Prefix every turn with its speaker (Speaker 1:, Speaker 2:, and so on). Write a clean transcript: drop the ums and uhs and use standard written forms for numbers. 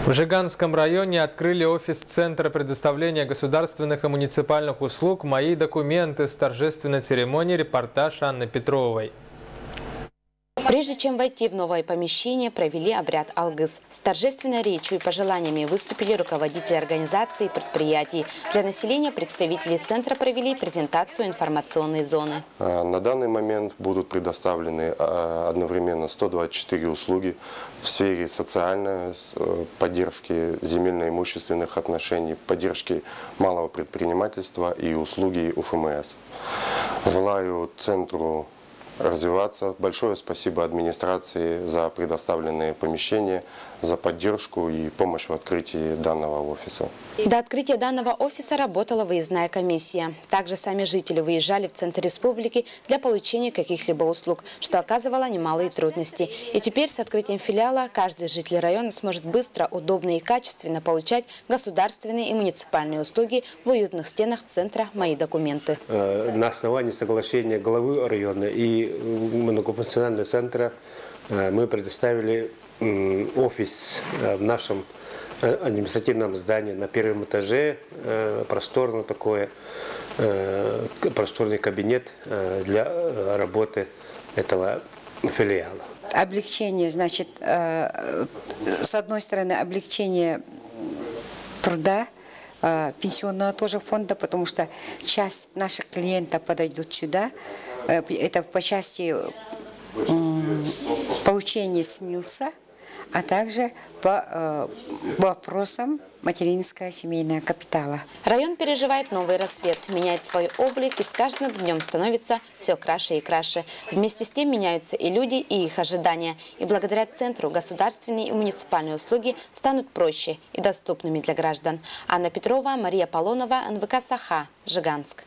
Speaker 1: В Жиганском районе открыли офис Центра предоставления государственных и муниципальных услуг «Мои документы». С торжественной церемонии репортаж Анны Петровой.
Speaker 2: Прежде чем войти в новое помещение, провели обряд алгыс. С торжественной речью и пожеланиями выступили руководители организаций и предприятий. Для населения представители центра провели презентацию информационной зоны.
Speaker 3: На данный момент будут предоставлены одновременно 124 услуги в сфере социальной поддержки земельно-имущественных отношений, поддержки малого предпринимательства и услуги УФМС. Желаю центру развиваться. Большое спасибо администрации за предоставленные помещения, за поддержку и помощь в открытии данного офиса.
Speaker 2: До открытия данного офиса работала выездная комиссия. Также сами жители выезжали в центр республики для получения каких-либо услуг, что оказывало немалые трудности. И теперь с открытием филиала каждый житель района сможет быстро, удобно и качественно получать государственные и муниципальные услуги в уютных стенах центра «Мои документы».
Speaker 4: На основании соглашения главы района и многофункционального центра мы предоставили офис в нашем административном здании на первом этаже, просторный кабинет для работы этого филиала.
Speaker 5: Облегчение, значит, с одной стороны, облегчение труда, пенсионного тоже фонда, потому что часть наших клиентов подойдут сюда. Это по части получения СНИЛСа, а также по вопросам материнского семейного капитала.
Speaker 2: Район переживает новый рассвет, меняет свой облик и с каждым днем становится все краше и краше. Вместе с тем меняются и люди, и их ожидания. И благодаря центру государственные и муниципальные услуги станут проще и доступными для граждан. Анна Петрова, Мария Полонова, НВК «Саха», Жиганск.